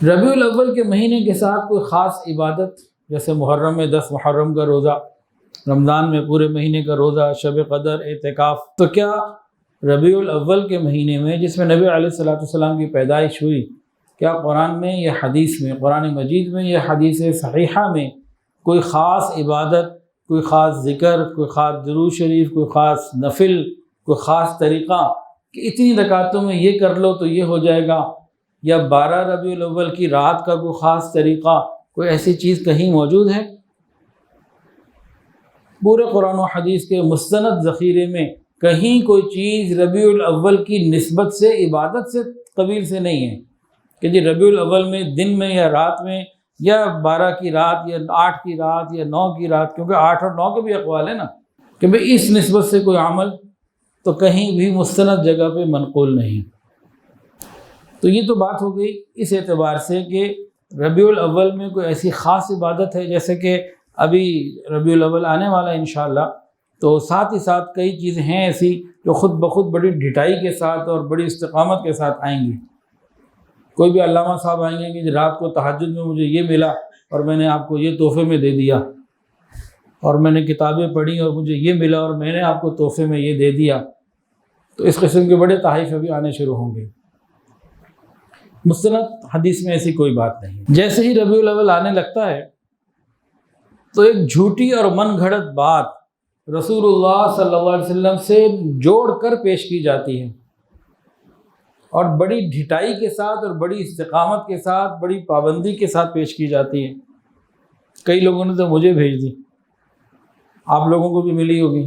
ربیع الاول کے مہینے کے ساتھ کوئی خاص عبادت، جیسے محرم میں 10 محرم کا روزہ، رمضان میں پورے مہینے کا روزہ، شب قدر، اعتکاف، تو کیا ربیع الاول کے مہینے میں جس میں نبی علیہ السلام کی پیدائش ہوئی، کیا قرآن میں یا حدیث میں، قرآن مجید میں یا حدیث صحیحہ میں کوئی خاص عبادت، کوئی خاص ذکر، کوئی خاص درود شریف، کوئی خاص نفل، کوئی خاص طریقہ کہ اتنی رکعتوں میں یہ کر لو تو یہ ہو جائے گا، یا 12 ربیع الاول کی رات کا کوئی خاص طریقہ، کوئی ایسی چیز کہیں موجود ہے؟ پورے قرآن و حدیث کے مستند ذخیرے میں کہیں کوئی چیز ربیع الاول کی نسبت سے، عبادت سے قبیل سے نہیں ہے کہ جی ربیع الاول میں دن میں یا رات میں، یا 12 کی رات یا 8 کی رات یا 9 کی رات، کیونکہ 8 اور 9 کے بھی اقوال ہیں نا، کہ بھئی اس نسبت سے کوئی عمل تو کہیں بھی مستند جگہ پہ منقول نہیں۔ تو یہ تو بات ہو گئی اس اعتبار سے کہ ربیع الاول میں کوئی ایسی خاص عبادت ہے، جیسے کہ ابھی ربیع الاول آنے والا ہے انشاءاللہ، تو ساتھ ہی ساتھ کئی چیزیں ہیں ایسی جو خود بخود بڑی ڈھٹائی کے ساتھ اور بڑی استقامت کے ساتھ آئیں گی۔ کوئی بھی علامہ صاحب آئیں گے کہ رات کو تہجد میں مجھے یہ ملا اور میں نے آپ کو یہ تحفے میں دے دیا، اور میں نے کتابیں پڑھی اور مجھے یہ ملا اور میں نے آپ کو تحفے میں یہ دے دیا، تو اس قسم کے بڑے تحائف ابھی آنے شروع ہوں گے۔ مستند حدیث میں ایسی کوئی بات نہیں۔ جیسے ہی ربیع الاول آنے لگتا ہے تو ایک جھوٹی اور من گھڑت بات رسول اللہ صلی اللہ علیہ وسلم سے جوڑ کر پیش کی جاتی ہے، اور بڑی ڈھٹائی کے ساتھ اور بڑی استقامت کے ساتھ، بڑی پابندی کے ساتھ پیش کی جاتی ہے۔ کئی لوگوں نے تو مجھے بھیج دی، آپ لوگوں کو بھی ملی ہوگی،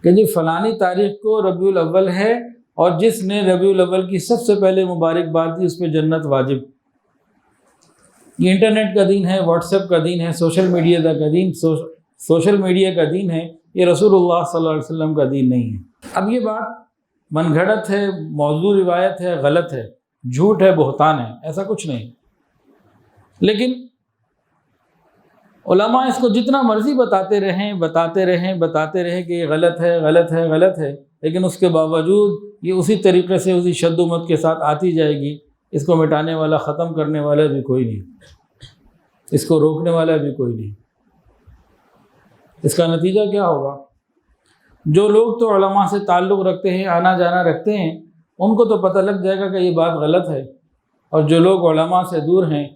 کہ جی فلانی تاریخ کو ربیع الاول ہے، اور جس نے ربیع الاول کی سب سے پہلے مبارکباد دی اس پہ جنت واجب۔ یہ انٹرنیٹ کا دین ہے، واٹس ایپ کا دین ہے، سوشل میڈیا کا دین ہے، یہ رسول اللہ صلی اللہ علیہ وسلم کا دین نہیں ہے۔ اب یہ بات من گھڑت ہے، موضوع روایت ہے، غلط ہے، جھوٹ ہے، بہتان ہے، ایسا کچھ نہیں۔ لیکن علماء اس کو جتنا مرضی بتاتے رہیں کہ یہ غلط ہے، لیکن اس کے باوجود یہ اسی طریقے سے، اسی شد و مت کے ساتھ آتی جائے گی۔ اس کو مٹانے والا، ختم کرنے والا بھی کوئی نہیں، اس کو روکنے والا بھی کوئی نہیں۔ اس کا نتیجہ کیا ہوگا؟ جو لوگ تو علماء سے تعلق رکھتے ہیں، آنا جانا رکھتے ہیں، ان کو تو پتہ لگ جائے گا کہ یہ بات غلط ہے، اور جو لوگ علماء سے دور ہیں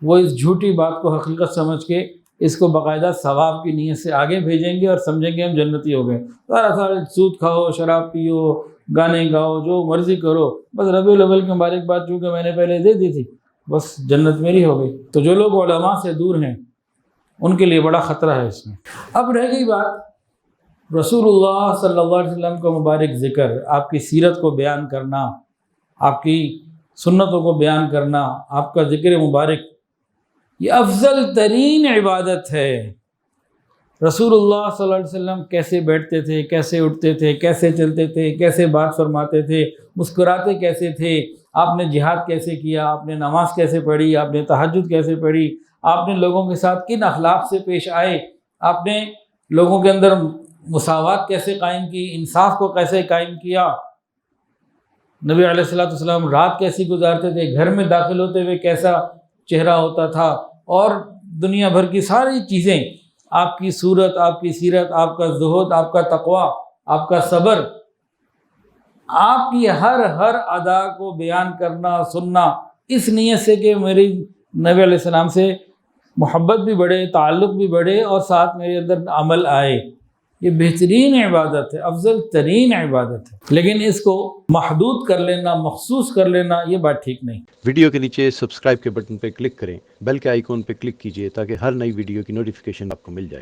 وہ اس جھوٹی بات کو حقیقت سمجھ کے اس کو باقاعدہ ثواب کی نیت سے آگے بھیجیں گے اور سمجھیں گے ہم جنتی ہو گئے۔ سارا سود کھاؤ، شراب پیو، گانے گاؤ، جو مرضی کرو، بس ربیع الاول کی مبارکباد چونکہ میں نے پہلے دے دی تھی، بس جنت میری ہو گئی۔ تو جو لوگ علماء سے دور ہیں ان کے لیے بڑا خطرہ ہے اس میں۔ اب رہ گئی بات رسول اللہ صلی اللہ علیہ وسلم کا مبارک ذکر، آپ کی سیرت کو بیان کرنا، آپ کی سنتوں کو بیان کرنا، آپ کا ذکر مبارک، یہ افضل ترین عبادت ہے۔ رسول اللہ صلی اللہ علیہ وسلم کیسے بیٹھتے تھے، کیسے اٹھتے تھے، کیسے چلتے تھے، کیسے بات فرماتے تھے، مسکراتے کیسے تھے، آپ نے جہاد کیسے کیا، آپ نے نماز کیسے پڑھی، آپ نے تہجد کیسے پڑھی، آپ نے لوگوں کے ساتھ کن اخلاق سے پیش آئے، آپ نے لوگوں کے اندر مساوات کیسے قائم کی، انصاف کو کیسے قائم کیا، نبی علیہ السلام رات کیسی گزارتے تھے، گھر میں داخل ہوتے ہوئے کیسا چہرہ ہوتا تھا، اور دنیا بھر کی ساری چیزیں، آپ کی صورت، آپ کی سیرت، آپ کا زہد، آپ کا تقوی، آپ کا صبر، آپ کی ہر ادا کو بیان کرنا، سننا، اس نیت سے کہ میری نبی علیہ السلام سے محبت بھی بڑھے، تعلق بھی بڑھے، اور ساتھ میرے اندر عمل آئے۔ یہ بہترین عبادت ہے، افضل ترین عبادت ہے، لیکن اس کو محدود کر لینا، مخصوص کر لینا، یہ بات ٹھیک نہیں۔ ویڈیو کے نیچے سبسکرائب کے بٹن پہ کلک کریں، بیل کے آئیکن پہ کلک کیجئے تاکہ ہر نئی ویڈیو کی نوٹیفیکیشن آپ کو مل جائے۔